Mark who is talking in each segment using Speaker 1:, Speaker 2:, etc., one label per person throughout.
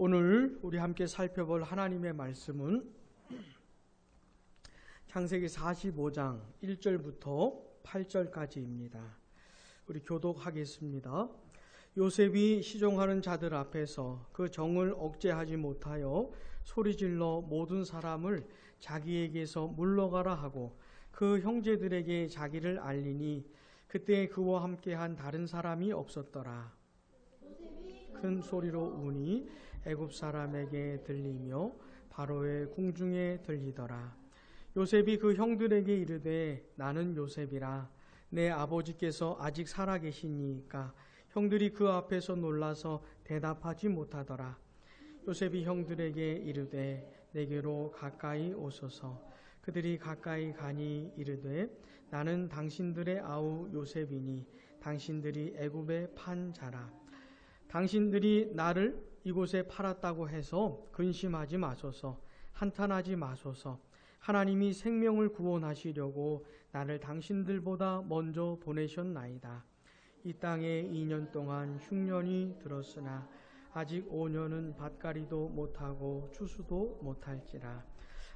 Speaker 1: 오늘 우리 함께 살펴볼 하나님의 말씀은 창세기 45장 1절부터 8절까지입니다. 우리 교독하겠습니다. 요셉이 시종하는 자들 앞에서 그 정을 억제하지 못하여 소리질러 모든 사람을 자기에게서 물러가라 하고 그 형제들에게 자기를 알리니 그때 그와 함께한 다른 사람이 없었더라. 큰 소리로 우니 애굽 사람에게 들리며 바로의 궁중에 들리더라. 요셉이 그 형들에게 이르되 나는 요셉이라. 내 아버지께서 아직 살아계시니까 형들이 그 앞에서 놀라서 대답하지 못하더라. 요셉이 형들에게 이르되 내게로 가까이 오소서. 그들이 가까이 가니 이르되 나는 당신들의 아우 요셉이니 당신들이 애굽에 판 자라. 당신들이 나를 이곳에 팔았다고 해서 근심하지 마소서. 한탄하지 마소서. 하나님이 생명을 구원하시려고 나를 당신들보다 먼저 보내셨나이다. 이 땅에 2년 동안 흉년이 들었으나 아직 5년은 밭갈이도 못하고 추수도 못할지라.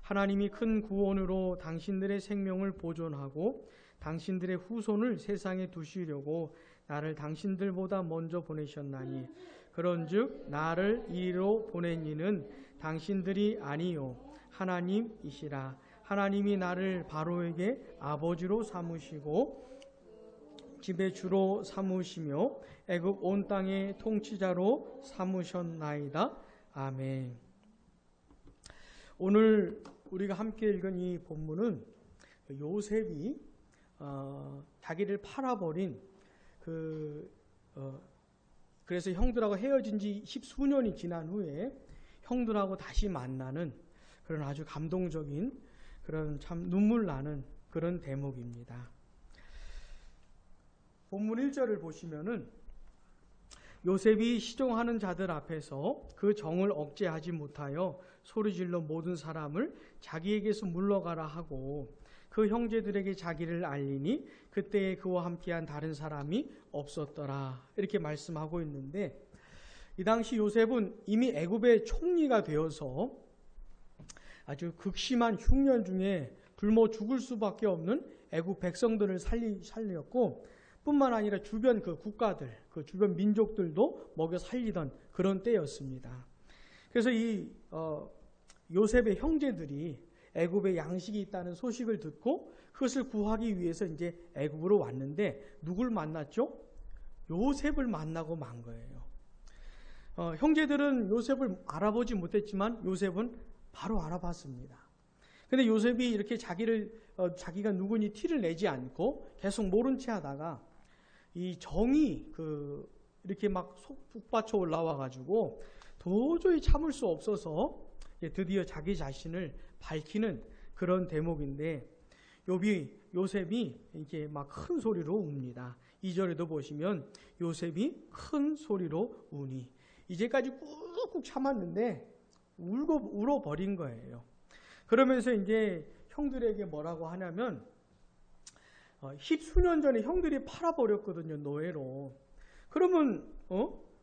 Speaker 1: 하나님이 큰 구원으로 당신들의 생명을 보존하고 당신들의 후손을 세상에 두시려고 나를 당신들보다 먼저 보내셨나니 그런즉 나를 이리로 보낸 이는 당신들이 아니요 하나님이시라. 하나님이 나를 바로에게 아버지로 삼으시고 집의 주로 삼으시며 애굽 온 땅의 통치자로 삼으셨나이다. 아멘. 오늘 우리가 함께 읽은 이 본문은 요셉이 자기를 팔아버린 그래서 형들하고 헤어진 지 10수년이 지난 후에 형들하고 다시 만나는 그런 아주 감동적인 그런 참 눈물 나는 그런 대목입니다. 본문 1절을 보시면은 요셉이 시종하는 자들 앞에서 그 정을 억제하지 못하여 소리질러 모든 사람을 자기에게서 물러가라 하고 그 형제들에게 자기를 알리니 그때에 그와 함께한 다른 사람이 없었더라. 이렇게 말씀하고 있는데 이 당시 요셉은 이미 애굽의 총리가 되어서 아주 극심한 흉년 중에 굶어 죽을 수밖에 없는 애굽 백성들을 살렸고 뿐만 아니라 주변 그 국가들, 그 주변 민족들도 먹여 살리던 그런 때였습니다. 그래서 이 요셉의 형제들이 애굽에 양식이 있다는 소식을 듣고 그것을 구하기 위해서 이제 애굽으로 왔는데 누굴 만났죠? 요셉을 만나고 만 거예요. 형제들은 요셉을 알아보지 못했지만 요셉은 바로 알아봤습니다. 근데 요셉이 이렇게 자기가 누구니 티를 내지 않고 계속 모른 채 하다가 이 정이 이렇게 막 북받쳐 올라와 가지고 도저히 참을 수 없어서 드디어 자기 자신을 밝히는 그런 대목인데 요셉이 이렇게 막 큰 소리로 웁니다. 2절에도 보시면 요셉이 큰 소리로 우니 이제까지 꾹꾹 참았는데 울어버린 거예요. 그러면서 이제 형들에게 뭐라고 하냐면 10수년 전에 형들이 팔아버렸거든요. 노예로. 그러면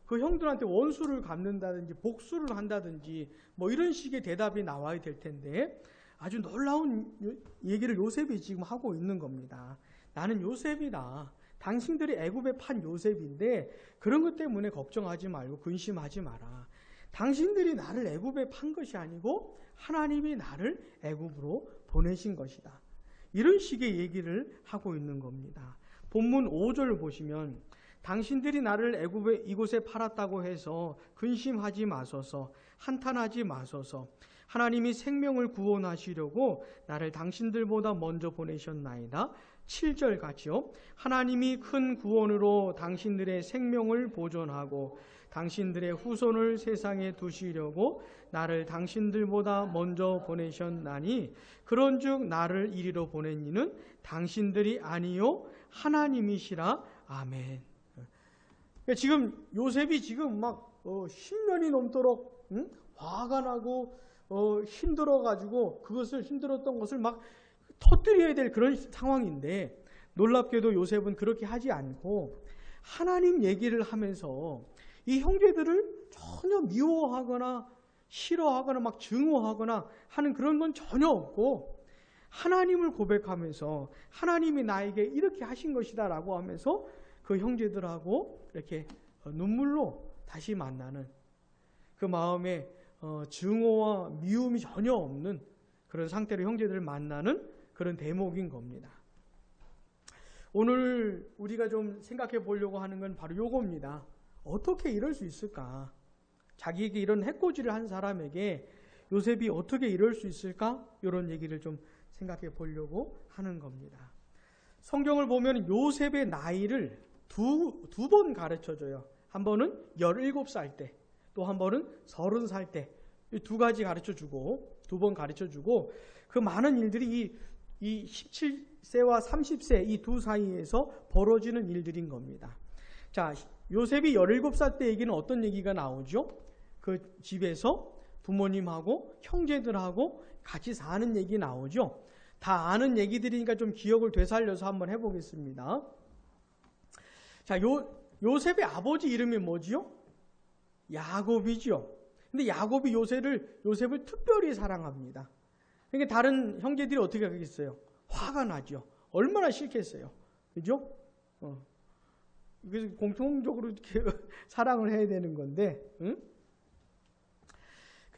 Speaker 1: 그 형들한테 원수를 갚는다든지 복수를 한다든지 뭐 이런 식의 대답이 나와야 될 텐데 아주 놀라운 얘기를 요셉이 지금 하고 있는 겁니다. 나는 요셉이다. 당신들이 애굽에 판 요셉인데 그런 것 때문에 걱정하지 말고 근심하지 마라. 당신들이 나를 애굽에 판 것이 아니고 하나님이 나를 애굽으로 보내신 것이다. 이런 식의 얘기를 하고 있는 겁니다. 본문 5절을 보시면 당신들이 나를 애굽에 이곳에 팔았다고 해서 근심하지 마소서. 한탄하지 마소서. 하나님이 생명을 구원하시려고 나를 당신들보다 먼저 보내셨나이다. 7절 같이요. 하나님이 큰 구원으로 당신들의 생명을 보존하고 당신들의 후손을 세상에 두시려고 나를 당신들보다 먼저 보내셨나니 그런즉 나를 이리로 보낸 이는 당신들이 아니요 하나님이시라. 아멘. 지금 요셉이 지금 막 10년이 넘도록 화가 나고 힘들어가지고 힘들었던 것을 막 터뜨려야 될 그런 상황인데 놀랍게도 요셉은 그렇게 하지 않고 하나님 얘기를 하면서 이 형제들을 전혀 미워하거나 싫어하거나 막 증오하거나 하는 그런 건 전혀 없고 하나님을 고백하면서 하나님이 나에게 이렇게 하신 것이다 라고 하면서 그 형제들하고 이렇게 눈물로 다시 만나는 그 마음에 증오와 미움이 전혀 없는 그런 상태로 형제들을 만나는 그런 대목인 겁니다. 오늘 우리가 좀 생각해 보려고 하는 건 바로 요겁니다. 어떻게 이럴 수 있을까? 자기에게 이런 해코지를 한 사람에게 요셉이 어떻게 이럴 수 있을까? 이런 얘기를 좀 생각해 보려고 하는 겁니다. 성경을 보면 요셉의 나이를 두 번 가르쳐 줘요. 한 번은 17살 때, 또 한 번은 30살 때. 이 두 가지 가르쳐 주고, 두 번 가르쳐 주고, 그 많은 일들이 이 17세와 30세 이 두 사이에서 벌어지는 일들인 겁니다. 자, 요셉이 17살 때 얘기는 어떤 얘기가 나오죠? 그 집에서 부모님하고 형제들하고 같이 사는 얘기 나오죠? 다 아는 얘기들이니까 좀 기억을 되살려서 한번 해보겠습니다. 자, 요셉의 아버지 이름이 뭐지요? 야곱이죠. 근데 야곱이 요셉을 특별히 사랑합니다. 그러니까 다른 형제들이 어떻게 하겠어요? 화가 나죠. 얼마나 싫겠어요. 그죠? 그래서 공통적으로 이렇게 사랑을 해야 되는 건데, 응?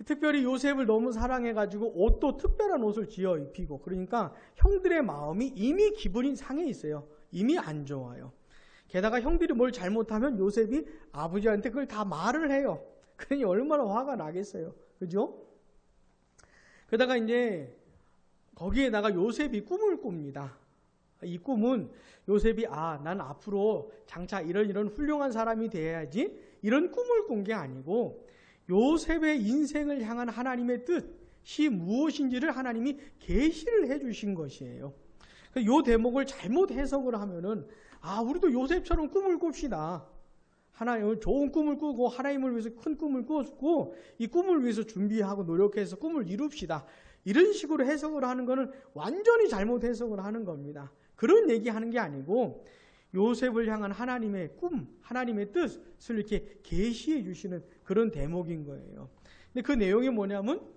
Speaker 1: 특별히 요셉을 너무 사랑해가지고 옷도 특별한 옷을 지어 입히고, 그러니까 형들의 마음이 이미 기분이 상해 있어요. 이미 안 좋아요. 게다가 형들이 뭘 잘못하면 요셉이 아버지한테 그걸 다 말을 해요. 그러니 얼마나 화가 나겠어요. 그죠? 그러다가 이제 거기에다가 요셉이 꿈을 꿉니다. 이 꿈은 요셉이 난 앞으로 장차 이런 훌륭한 사람이 돼야지 이런 꿈을 꾼 게 아니고 요셉의 인생을 향한 하나님의 뜻이 무엇인지를 하나님이 계시를 해주신 것이에요. 이 대목을 잘못 해석을 하면은 우리도 요셉처럼 꿈을 꿉시다. 하나님 좋은 꿈을 꾸고 하나님을 위해서 큰 꿈을 꾸었고 이 꿈을 위해서 준비하고 노력해서 꿈을 이룹시다. 이런 식으로 해석을 하는 것은 완전히 잘못 해석을 하는 겁니다. 그런 얘기하는 게 아니고 요셉을 향한 하나님의 꿈, 하나님의 뜻을 이렇게 계시해 주시는 그런 대목인 거예요. 근데 그 내용이 뭐냐면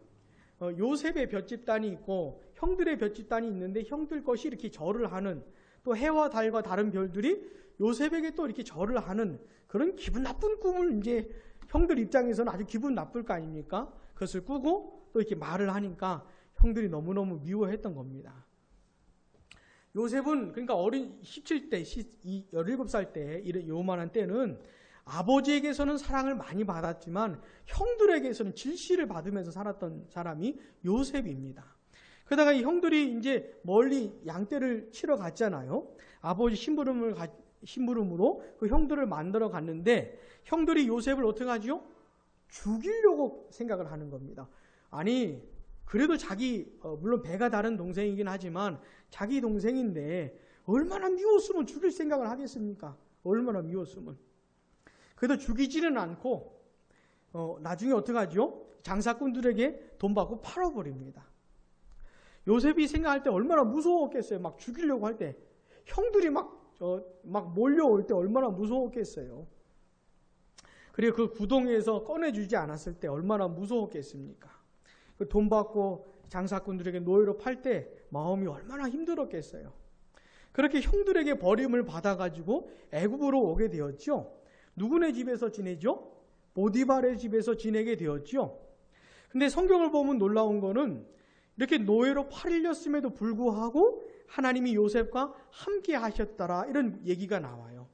Speaker 1: 요셉의 볏집단이 있고 형들의 볏집단이 있는데 형들 것이 이렇게 절을 하는, 또 해와 달과 다른 별들이 요셉에게 또 이렇게 절을 하는 그런 기분 나쁜 꿈을 이제 형들 입장에서는 아주 기분 나쁠 거 아닙니까? 그것을 꾸고 또 이렇게 말을 하니까 형들이 너무너무 미워했던 겁니다. 요셉은 그러니까 어린 17대, 17살 때 이런 요만한 때는 아버지에게서는 사랑을 많이 받았지만 형들에게서는 질시를 받으면서 살았던 사람이 요셉입니다. 그러다가 이 형들이 이제 멀리 양떼를 치러 갔잖아요. 아버지 심부름으로 그 형들을 만들어 갔는데 형들이 요셉을 어떻게 하죠? 죽이려고 생각을 하는 겁니다. 아니 그래도 물론 배가 다른 동생이긴 하지만 자기 동생인데 얼마나 미웠으면 죽일 생각을 하겠습니까? 얼마나 미웠으면. 그래도 죽이지는 않고 나중에 어떻게 하죠? 장사꾼들에게 돈 받고 팔아버립니다. 요셉이 생각할 때 얼마나 무서웠겠어요. 막 죽이려고 할 때 형들이 막 몰려올 때 얼마나 무서웠겠어요. 그리고 그 구덩이에서 꺼내주지 않았을 때 얼마나 무서웠겠습니까? 그 돈 받고 장사꾼들에게 노예로 팔 때 마음이 얼마나 힘들었겠어요. 그렇게 형들에게 버림을 받아가지고 애굽으로 오게 되었죠. 누구네 집에서 지내죠? 보디발의 집에서 지내게 되었죠. 근데 성경을 보면 놀라운 거는 이렇게 노예로 팔렸음에도 불구하고 하나님이 요셉과 함께 하셨더라 이런 얘기가 나와요.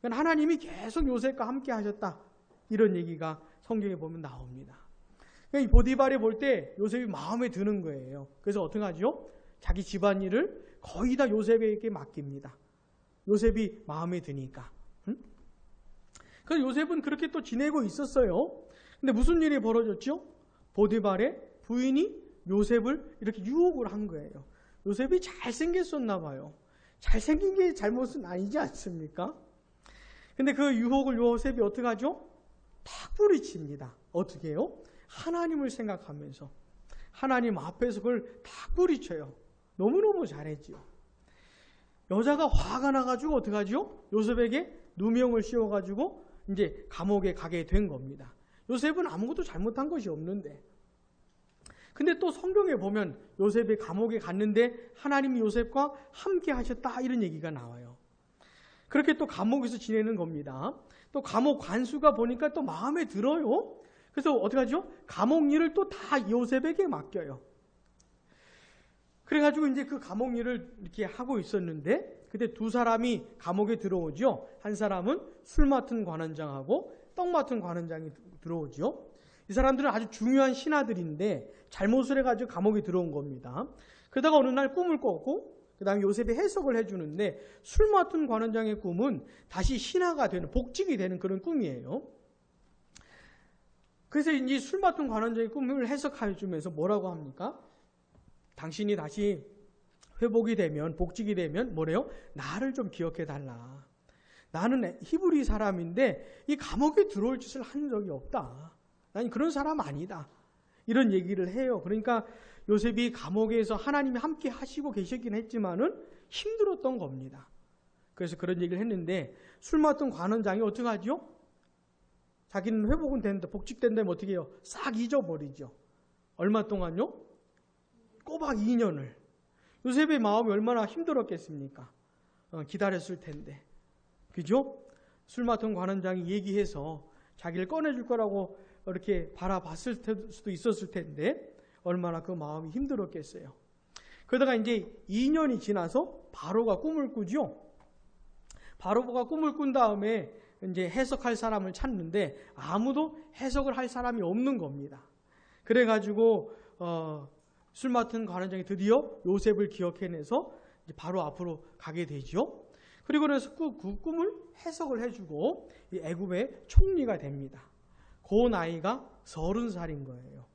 Speaker 1: 그러니까 하나님이 계속 요셉과 함께 하셨다 이런 얘기가 성경에 보면 나옵니다. 그러니까 이 보디발이 볼 때 요셉이 마음에 드는 거예요. 그래서 어떻게 하죠? 자기 집안일을 거의 다 요셉에게 맡깁니다. 요셉이 마음에 드니까. 그래서 요셉은 그렇게 또 지내고 있었어요. 근데 무슨 일이 벌어졌죠? 보디발의 부인이 요셉을 이렇게 유혹을 한 거예요. 요셉이 잘생겼었나 봐요. 잘생긴 게 잘못은 아니지 않습니까? 근데 그 유혹을 요셉이 어떻게 하죠? 탁 뿌리칩니다. 어떻게 해요? 하나님을 생각하면서 하나님 앞에서 그걸 탁 뿌리쳐요. 너무너무 잘했지요. 여자가 화가 나가지고 어떻게 하죠? 요셉에게 누명을 씌워가지고 이제 감옥에 가게 된 겁니다. 요셉은 아무것도 잘못한 것이 없는데. 근데 또 성경에 보면 요셉이 감옥에 갔는데 하나님이 요셉과 함께 하셨다 이런 얘기가 나와요. 그렇게 또 감옥에서 지내는 겁니다. 또 감옥 관수가 보니까 또 마음에 들어요. 그래서 어떻게 하죠? 감옥 일을 또 다 요셉에게 맡겨요. 그래가지고 이제 그 감옥 일을 이렇게 하고 있었는데 그때 두 사람이 감옥에 들어오죠. 한 사람은 술 맡은 관원장하고 떡 맡은 관원장이 들어오죠. 이 사람들은 아주 중요한 신하들인데 잘못을 해가지고 감옥에 들어온 겁니다. 그러다가 어느 날 꿈을 꿨고 그 다음에 요셉이 해석을 해주는데 술 맡은 관원장의 꿈은 다시 신하가 되는, 복직이 되는 그런 꿈이에요. 그래서 이제 술 맡은 관원장의 꿈을 해석해 주면서 뭐라고 합니까? 당신이 다시 회복이 되면, 복직이 되면 뭐래요? 나를 좀 기억해 달라. 나는 히브리 사람인데 이 감옥에 들어올 짓을 한 적이 없다. 난 그런 사람 아니다. 이런 얘기를 해요. 그러니까 요셉이 감옥에서 하나님이 함께 하시고 계셨긴 했지만은 힘들었던 겁니다. 그래서 그런 얘기를 했는데 술 맡은 관원장이 어떻게 하죠? 자기는 회복은 됐는데 복직된다면 어떻게 해요? 싹 잊어버리죠. 얼마 동안요? 꼬박 2년을. 요셉의 마음이 얼마나 힘들었겠습니까? 기다렸을 텐데. 그죠? 술 맡은 관원장이 얘기해서 자기를 꺼내줄 거라고 이렇게 바라봤을 수도 있었을 텐데 얼마나 그 마음이 힘들었겠어요. 그러다가 이제 2년이 지나서 바로가 꿈을 꾸죠. 바로가 꿈을 꾼 다음에 이제 해석할 사람을 찾는데 아무도 해석을 할 사람이 없는 겁니다. 그래가지고 술 맡은 관원장이 드디어 요셉을 기억해내서 이제 바로 앞으로 가게 되죠. 그리고 그래서 그 꿈을 해석을 해주고 이 애굽의 총리가 됩니다. 그 나이가 30살인 거예요.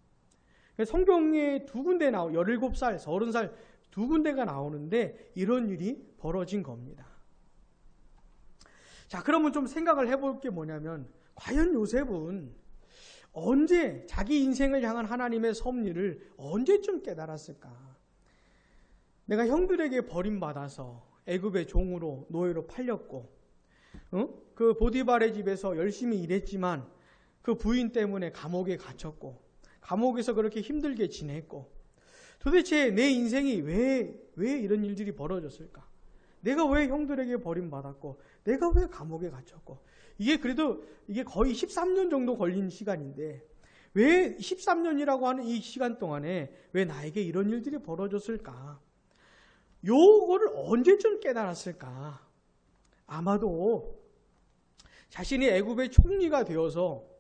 Speaker 1: 성경에 두 군데 17살, 30살 두 군데가 나오는데 이런 일이 벌어진 겁니다. 자, 그러면 좀 생각을 해볼 게 뭐냐면 과연 요셉은 언제 자기 인생을 향한 하나님의 섭리를 언제쯤 깨달았을까? 내가 형들에게 버림받아서 애굽의 종으로 노예로 팔렸고 그 보디발의 집에서 열심히 일했지만 그 부인 때문에 감옥에 갇혔고 감옥에서 그렇게 힘들게 지냈고 도대체 내 인생이 왜 이런 일들이 벌어졌을까? 내가 왜 형들에게 버림받았고 내가 왜 감옥에 갇혔고 이게 그래도 이게 거의 13년 정도 걸린 시간인데 왜 13년이라고 하는 이 시간 동안에 왜 나에게 이런 일들이 벌어졌을까? 요거를 언제쯤 깨달았을까? 아마도 자신이 애굽의 총리가 되어서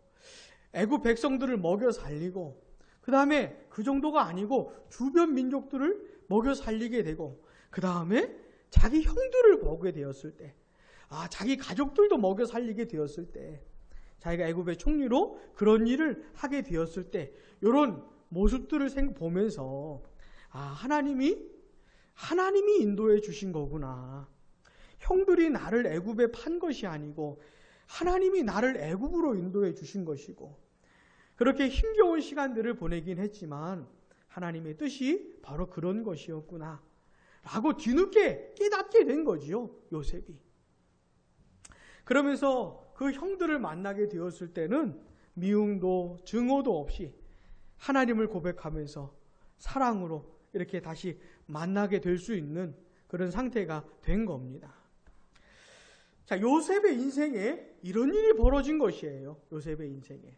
Speaker 1: 애굽 백성들을 먹여 살리고 그 다음에 그 정도가 아니고 주변 민족들을 먹여 살리게 되고 그 다음에 자기 형들을 보게 되었을 때 자기 가족들도 먹여 살리게 되었을 때 자기가 애굽의 총리로 그런 일을 하게 되었을 때 이런 모습들을 보면서 하나님이 인도해 주신 거구나. 형들이 나를 애굽에 판 것이 아니고 하나님이 나를 애굽으로 인도해 주신 것이고 그렇게 힘겨운 시간들을 보내긴 했지만 하나님의 뜻이 바로 그런 것이었구나 라고 뒤늦게 깨닫게 된 거지요, 요셉이. 그러면서 그 형들을 만나게 되었을 때는 미움도 증오도 없이 하나님을 고백하면서 사랑으로 이렇게 다시 만나게 될 수 있는 그런 상태가 된 겁니다. 자, 요셉의 인생에 이런 일이 벌어진 것이에요. 요셉의 인생에.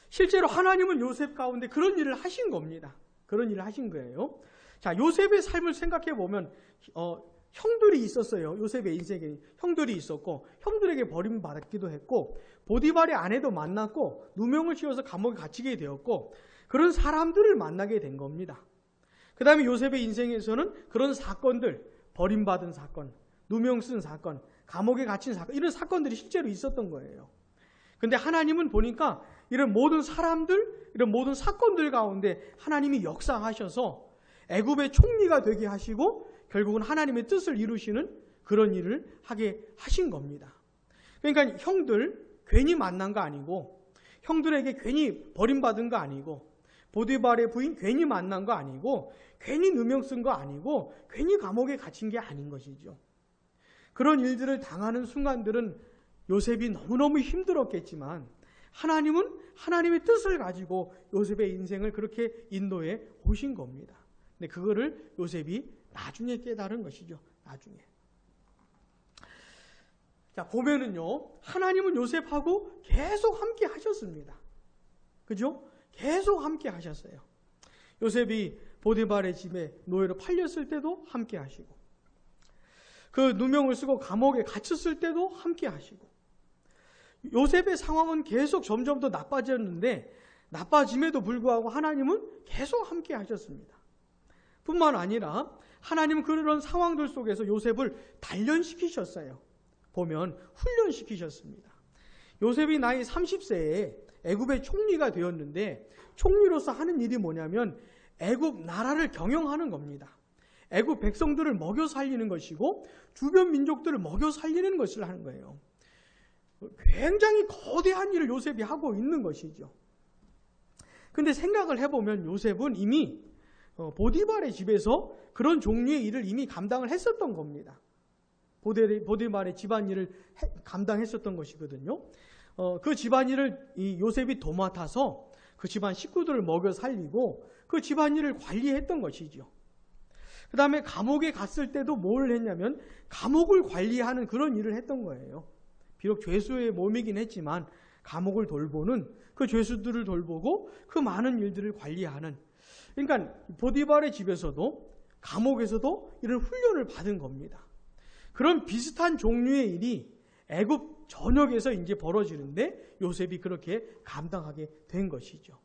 Speaker 1: 실제로 하나님은 요셉 가운데 그런 일을 하신 겁니다. 그런 일을 하신 거예요. 자, 요셉의 삶을 생각해 보면 형들이 있었어요. 요셉의 인생에 형들이 있었고 형들에게 버림받기도 했고 보디발의 아내도 만났고 누명을 씌워서 감옥에 갇히게 되었고 그런 사람들을 만나게 된 겁니다. 그 다음에 요셉의 인생에서는 그런 사건들, 버림받은 사건, 누명 쓴 사건, 감옥에 갇힌 사건, 이런 사건들이 실제로 있었던 거예요. 근데 하나님은 보니까 이런 모든 사람들, 이런 모든 사건들 가운데 하나님이 역사하셔서 애굽의 총리가 되게 하시고 결국은 하나님의 뜻을 이루시는 그런 일을 하게 하신 겁니다. 그러니까 형들 괜히 만난 거 아니고 형들에게 괜히 버림받은 거 아니고 보디발의 부인 괜히 만난 거 아니고 괜히 누명 쓴 거 아니고 괜히 감옥에 갇힌 게 아닌 것이죠. 그런 일들을 당하는 순간들은 요셉이 너무너무 힘들었겠지만 하나님은 하나님의 뜻을 가지고 요셉의 인생을 그렇게 인도해 오신 겁니다. 근데 그거를 요셉이 나중에 깨달은 것이죠. 나중에. 자, 보면은요, 하나님은 요셉하고 계속 함께 하셨습니다. 그죠? 계속 함께 하셨어요. 요셉이 보디발의 집에 노예로 팔렸을 때도 함께 하시고, 그 누명을 쓰고 감옥에 갇혔을 때도 함께 하시고, 요셉의 상황은 계속 점점 더 나빠졌는데 나빠짐에도 불구하고 하나님은 계속 함께 하셨습니다. 뿐만 아니라 하나님은 그런 상황들 속에서 요셉을 단련시키셨어요. 보면 훈련시키셨습니다. 요셉이 나이 30세에 애굽의 총리가 되었는데 총리로서 하는 일이 뭐냐면 애굽 나라를 경영하는 겁니다. 애굽 백성들을 먹여 살리는 것이고 주변 민족들을 먹여 살리는 것을 하는 거예요. 굉장히 거대한 일을 요셉이 하고 있는 것이죠. 근데 생각을 해보면 요셉은 이미 보디발의 집에서 그런 종류의 일을 이미 감당을 했었던 겁니다. 보디발의 집안일을 감당했었던 것이거든요. 그 집안일을 이 요셉이 도맡아서 그 집안 식구들을 먹여 살리고 그 집안일을 관리했던 것이죠. 그 다음에 감옥에 갔을 때도 뭘 했냐면 감옥을 관리하는 그런 일을 했던 거예요. 비록 죄수의 몸이긴 했지만 감옥을 돌보는, 그 죄수들을 돌보고 그 많은 일들을 관리하는, 그러니까 보디발의 집에서도 감옥에서도 이런 훈련을 받은 겁니다. 그런 비슷한 종류의 일이 애굽 전역에서 이제 벌어지는데 요셉이 그렇게 감당하게 된 것이죠.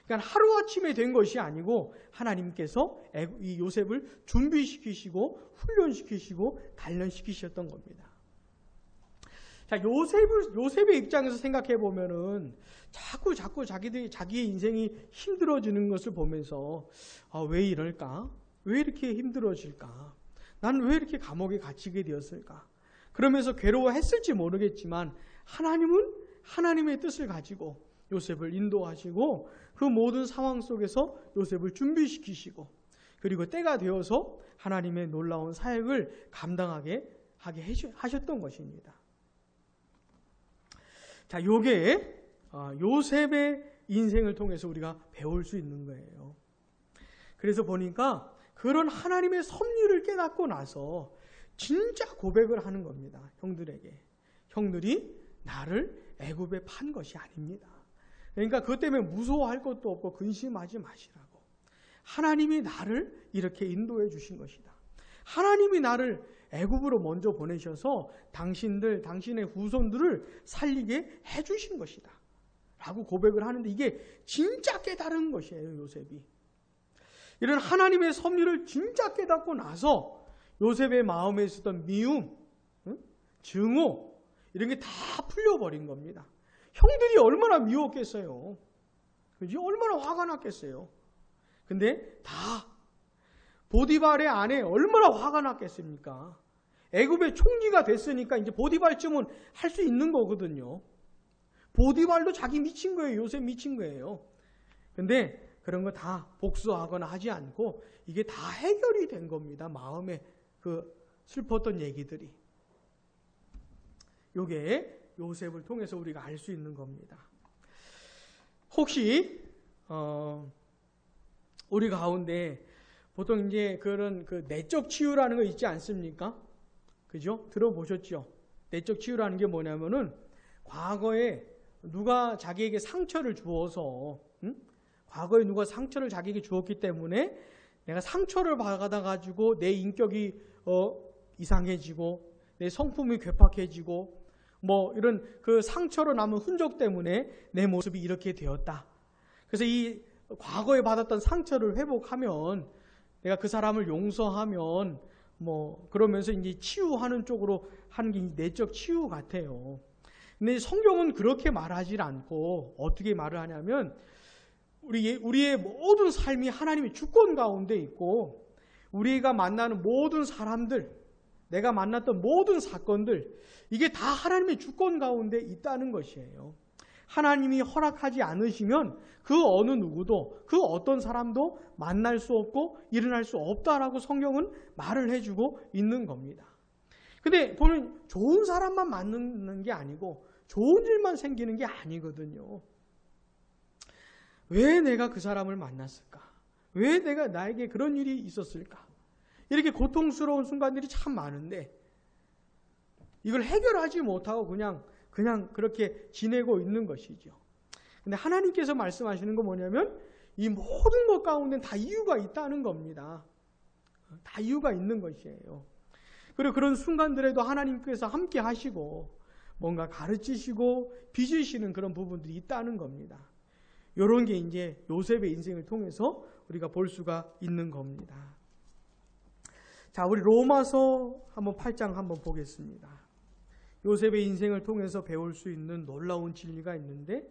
Speaker 1: 그러니까 하루아침에 된 것이 아니고 하나님께서 이 요셉을 준비시키시고 훈련시키시고 단련시키셨던 겁니다. 자, 요셉의 입장에서 생각해 보면은 자꾸 자기의 인생이 힘들어지는 것을 보면서 왜 이럴까? 왜 이렇게 힘들어질까? 나는 왜 이렇게 감옥에 갇히게 되었을까? 그러면서 괴로워했을지 모르겠지만 하나님은 하나님의 뜻을 가지고 요셉을 인도하시고 그 모든 상황 속에서 요셉을 준비시키시고 그리고 때가 되어서 하나님의 놀라운 사역을 감당하게 하셨던 것입니다. 자, 요게 요셉의 인생을 통해서 우리가 배울 수 있는 거예요. 그래서 보니까 그런 하나님의 섭리를 깨닫고 나서 진짜 고백을 하는 겁니다. 형들에게. 형들이 나를 애굽에 판 것이 아닙니다. 그러니까 그것 때문에 무서워할 것도 없고 근심하지 마시라고. 하나님이 나를 이렇게 인도해 주신 것이다. 하나님이 나를 애굽으로 먼저 보내셔서 당신의 후손들을 살리게 해주신 것이다 라고 고백을 하는데 이게 진짜 깨달은 것이에요. 요셉이. 이런 하나님의 섭리를 진짜 깨닫고 나서 요셉의 마음에 있었던 미움, 증오 이런 게 다 풀려버린 겁니다. 형들이 얼마나 미웠겠어요. 그지? 얼마나 화가 났겠어요. 근데 다 보디발의 아내 얼마나 화가 났겠습니까? 애굽의 총리가 됐으니까 이제 보디발쯤은 할 수 있는 거거든요. 보디발도 자기 미친 거예요. 요셉 미친 거예요. 근데 그런 거 다 복수하거나 하지 않고 이게 다 해결이 된 겁니다. 마음에 그 슬펐던 얘기들이. 요게 요셉을 통해서 우리가 알 수 있는 겁니다. 혹시 우리 가운데 보통 이제 그런 그 내적 치유라는 거 있지 않습니까? 그죠? 들어보셨죠? 내적 치유라는 게 뭐냐면은 과거에 누가 자기에게 상처를 주어서 과거에 누가 상처를 자기에게 주었기 때문에 내가 상처를 받아가지고 내 인격이 이상해지고 내 성품이 괴팍해지고 뭐 이런 그 상처로 남은 흔적 때문에 내 모습이 이렇게 되었다. 그래서 이 과거에 받았던 상처를 회복하면 내가 그 사람을 용서하면 뭐 그러면서 이제 치유하는 쪽으로 하는 게 내적 치유 같아요. 근데 성경은 그렇게 말하지 않고 어떻게 말을 하냐면 우리의 모든 삶이 하나님의 주권 가운데 있고 우리가 만나는 모든 사람들, 내가 만났던 모든 사건들 이게 다 하나님의 주권 가운데 있다는 것이에요. 하나님이 허락하지 않으시면 그 어느 누구도 그 어떤 사람도 만날 수 없고 일어날 수 없다라고 성경은 말을 해주고 있는 겁니다. 근데 보면 좋은 사람만 만나는 게 아니고 좋은 일만 생기는 게 아니거든요. 왜 내가 그 사람을 만났을까? 왜 나에게 그런 일이 있었을까? 이렇게 고통스러운 순간들이 참 많은데 이걸 해결하지 못하고 그냥 그렇게 지내고 있는 것이죠. 근데 하나님께서 말씀하시는 건 뭐냐면 이 모든 것 가운데 다 이유가 있다는 겁니다. 다 이유가 있는 것이에요. 그리고 그런 순간들에도 하나님께서 함께 하시고 뭔가 가르치시고 빚으시는 그런 부분들이 있다는 겁니다. 이런 게 이제 요셉의 인생을 통해서 우리가 볼 수가 있는 겁니다. 자, 우리 로마서 한번 8장 한번 보겠습니다. 요셉의 인생을 통해서 배울 수 있는 놀라운 진리가 있는데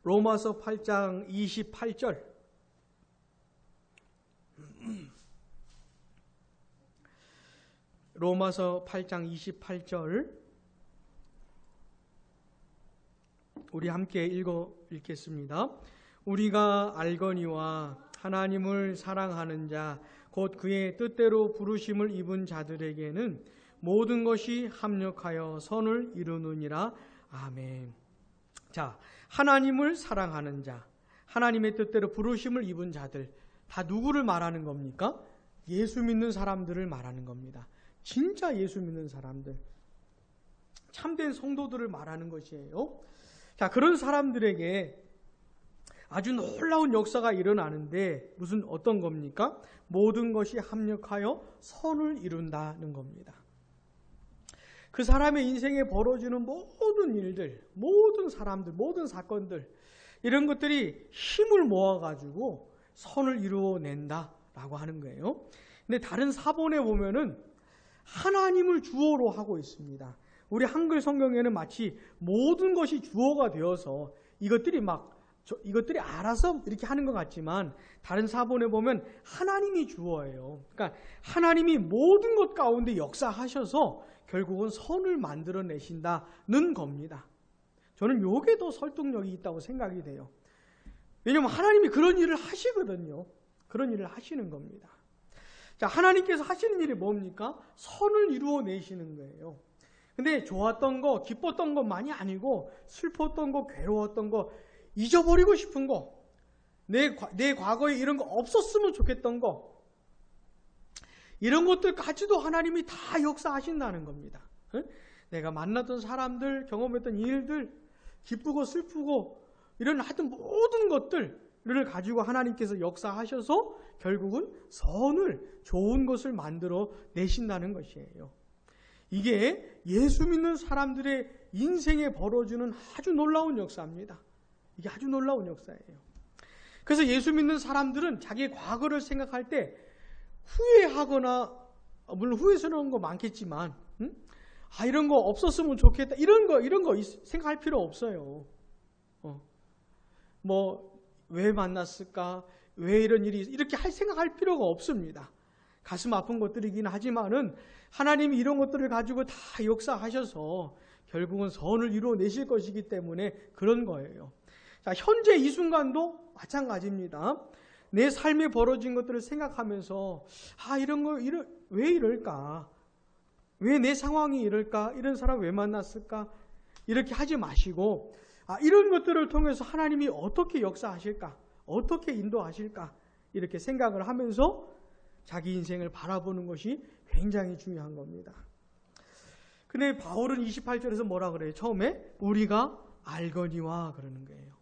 Speaker 1: 로마서 8장 28절 로마서 8장 28절 우리 함께 읽겠습니다. 우리가 알거니와 하나님을 사랑하는 자 곧 그의 뜻대로 부르심을 입은 자들에게는 모든 것이 합력하여 선을 이루느니라. 아멘. 자, 하나님을 사랑하는 자, 하나님의 뜻대로 부르심을 입은 자들, 다 누구를 말하는 겁니까? 예수 믿는 사람들을 말하는 겁니다. 진짜 예수 믿는 사람들, 참된 성도들을 말하는 것이에요. 자, 그런 사람들에게 아주 놀라운 역사가 일어나는데 어떤 겁니까? 모든 것이 합력하여 선을 이룬다는 겁니다. 그 사람의 인생에 벌어지는 모든 일들, 모든 사람들, 모든 사건들, 이런 것들이 힘을 모아가지고 선을 이루어낸다라고 하는 거예요. 근데 다른 사본에 보면은 하나님을 주어로 하고 있습니다. 우리 한글 성경에는 마치 모든 것이 주어가 되어서 이것들이 알아서 이렇게 하는 것 같지만 다른 사본에 보면 하나님이 주어예요. 그러니까 하나님이 모든 것 가운데 역사하셔서 결국은 선을 만들어내신다는 겁니다. 저는 이게 더 설득력이 있다고 생각이 돼요. 왜냐하면 하나님이 그런 일을 하시거든요. 그런 일을 하시는 겁니다. 자, 하나님께서 하시는 일이 뭡니까? 선을 이루어내시는 거예요. 근데 좋았던 거, 기뻤던 것만이 아니고 슬펐던 거, 괴로웠던 거, 잊어버리고 싶은 거, 내 과거에 이런 거 없었으면 좋겠던 거, 이런 것들까지도 하나님이 다 역사하신다는 겁니다. 내가 만났던 사람들, 경험했던 일들, 기쁘고 슬프고 이런 하여튼 모든 것들을 가지고 하나님께서 역사하셔서 결국은 선을, 좋은 것을 만들어 내신다는 것이에요. 이게 예수 믿는 사람들의 인생에 벌어지는 아주 놀라운 역사입니다. 이게 아주 놀라운 역사예요. 그래서 예수 믿는 사람들은 자기의 과거를 생각할 때 후회하거나, 물론 후회스러운 거 많겠지만, 이런 거 없었으면 좋겠다, 이런 거 생각할 필요 없어요. 왜 만났을까? 왜 이런 일이 이렇게 생각할 필요가 없습니다. 가슴 아픈 것들이긴 하지만은 하나님이 이런 것들을 가지고 다 역사하셔서 결국은 선을 이루어내실 것이기 때문에 그런 거예요. 자, 현재 이 순간도 마찬가지입니다. 내 삶에 벌어진 것들을 생각하면서 왜 이럴까? 왜 내 상황이 이럴까? 이런 사람 왜 만났을까? 이렇게 하지 마시고 이런 것들을 통해서 하나님이 어떻게 역사하실까? 어떻게 인도하실까? 이렇게 생각을 하면서 자기 인생을 바라보는 것이 굉장히 중요한 겁니다. 근데 바울은 28절에서 뭐라 그래요? 처음에 우리가 알거니와 그러는 거예요.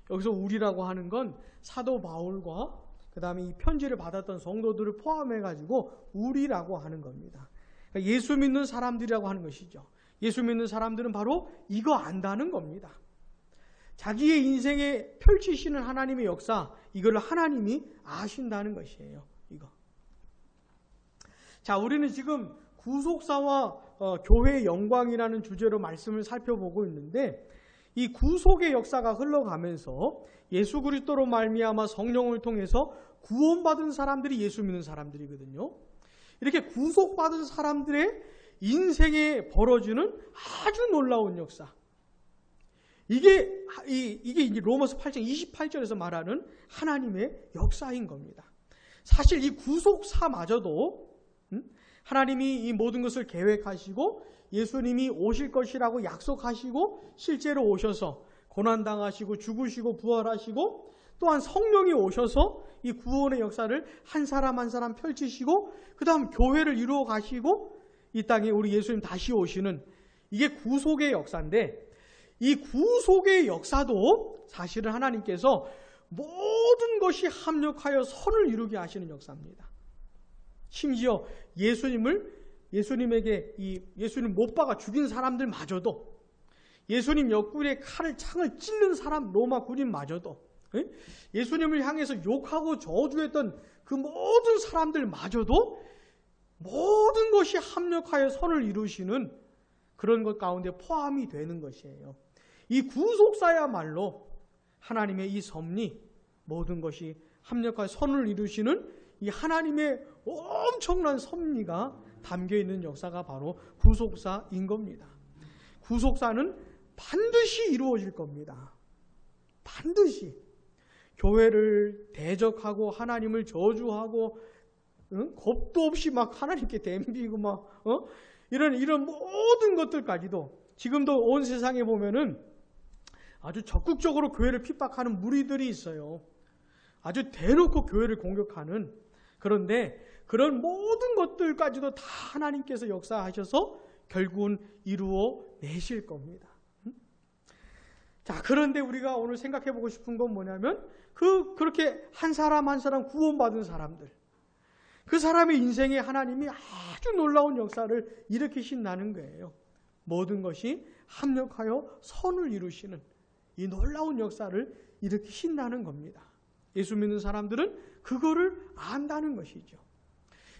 Speaker 1: 여기서 우리라고 하는 건 사도 바울과 그 다음에 이 편지를 받았던 성도들을 포함해가지고 우리라고 하는 겁니다. 그러니까 예수 믿는 사람들이라고 하는 것이죠. 예수 믿는 사람들은 바로 이거 안다는 겁니다. 자기의 인생에 펼치시는 하나님의 역사, 이걸 하나님이 아신다는 것이에요. 이거. 자, 우리는 지금 구속사와 교회의 영광이라는 주제로 말씀을 살펴보고 있는데 이 구속의 역사가 흘러가면서 예수 그리스도로 말미암아 성령을 통해서 구원받은 사람들이 예수 믿는 사람들이거든요. 이렇게 구속받은 사람들의 인생에 벌어지는 아주 놀라운 역사. 이게 이제 로마서 8장 28절에서 말하는 하나님의 역사인 겁니다. 사실 이 구속사마저도 하나님이 이 모든 것을 계획하시고 예수님이 오실 것이라고 약속하시고 실제로 오셔서 고난당하시고 죽으시고 부활하시고 또한 성령이 오셔서 이 구원의 역사를 한 사람 한 사람 펼치시고 그 다음 교회를 이루어 가시고 이 땅에 우리 예수님 다시 오시는 이게 구속의 역사인데, 이 구속의 역사도 사실은 하나님께서 모든 것이 합력하여 선을 이루게 하시는 역사입니다. 심지어 예수님에게 예수님 못 박아 죽인 사람들마저도, 예수님 옆구리에 창을 찔른 사람 로마 군인마저도, 예수님을 향해서 욕하고 저주했던 그 모든 사람들마저도 모든 것이 합력하여 선을 이루시는 그런 것 가운데 포함이 되는 것이에요. 이 구속사야말로 하나님의 이 섭리, 모든 것이 합력하여 선을 이루시는 이 하나님의 엄청난 섭리가 담겨있는 역사가 바로 구속사인 겁니다. 구속사는 반드시 이루어질 겁니다. 반드시. 교회를 대적하고 하나님을 저주하고 겁도 없이 막 하나님께 덤비고 막 이런 모든 것들까지도 지금도 온 세상에 보면은 아주 적극적으로 교회를 핍박하는 무리들이 있어요. 아주 대놓고 교회를 공격하는. 그런데 그런 모든 것들까지도 다 하나님께서 역사하셔서 결국은 이루어 내실 겁니다. 자, 그런데 우리가 오늘 생각해 보고 싶은 건 뭐냐면 그렇게 한 사람 한 사람 구원받은 사람들, 그 사람의 인생에 하나님이 아주 놀라운 역사를 일으키신다는 거예요. 모든 것이 합력하여 선을 이루시는 이 놀라운 역사를 일으키신다는 겁니다. 예수 믿는 사람들은 그거를 안다는 것이죠.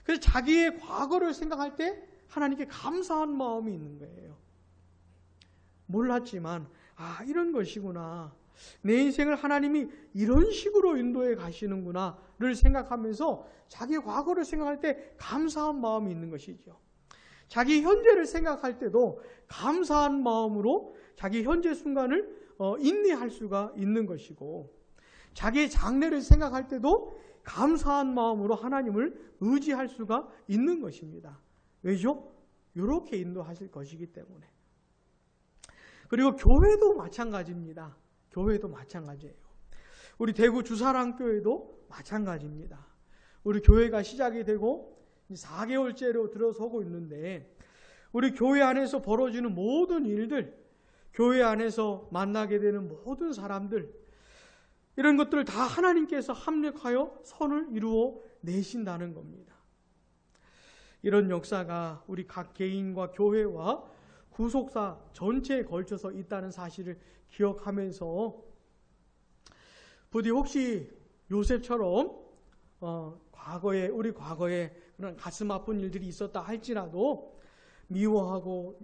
Speaker 1: 그래서 자기의 과거를 생각할 때 하나님께 감사한 마음이 있는 거예요. 몰랐지만 이런 것이구나. 내 인생을 하나님이 이런 식으로 인도해 가시는구나를 생각하면서 자기의 과거를 생각할 때 감사한 마음이 있는 것이죠. 자기 현재를 생각할 때도 감사한 마음으로 자기 현재 순간을 인내할 수가 있는 것이고, 자기의 장래를 생각할 때도 감사한 마음으로 하나님을 의지할 수가 있는 것입니다. 왜죠? 이렇게 인도하실 것이기 때문에. 그리고 교회도 마찬가지입니다. 교회도 마찬가지예요. 우리 대구 주사랑교회도 마찬가지입니다. 우리 교회가 시작이 되고 4개월째로 들어서고 있는데, 우리 교회 안에서 벌어지는 모든 일들, 교회 안에서 만나게 되는 모든 사람들, 이런 것들을 다 하나님께서 합력하여 선을 이루어 내신다는 겁니다. 이런 역사가 우리 각 개인과 교회와 구속사 전체에 걸쳐서 있다는 사실을 기억하면서, 부디 혹시 요셉처럼 우리 과거에 그런 가슴 아픈 일들이 있었다 할지라도 미워하고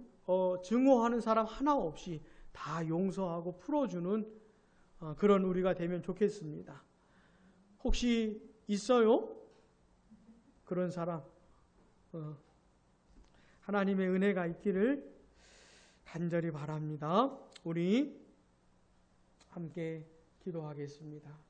Speaker 1: 증오하는 사람 하나 없이 다 용서하고 풀어주는 그런 우리가 되면 좋겠습니다. 혹시 있어요? 그런 사람? 하나님의 은혜가 있기를 간절히 바랍니다. 우리 함께 기도하겠습니다.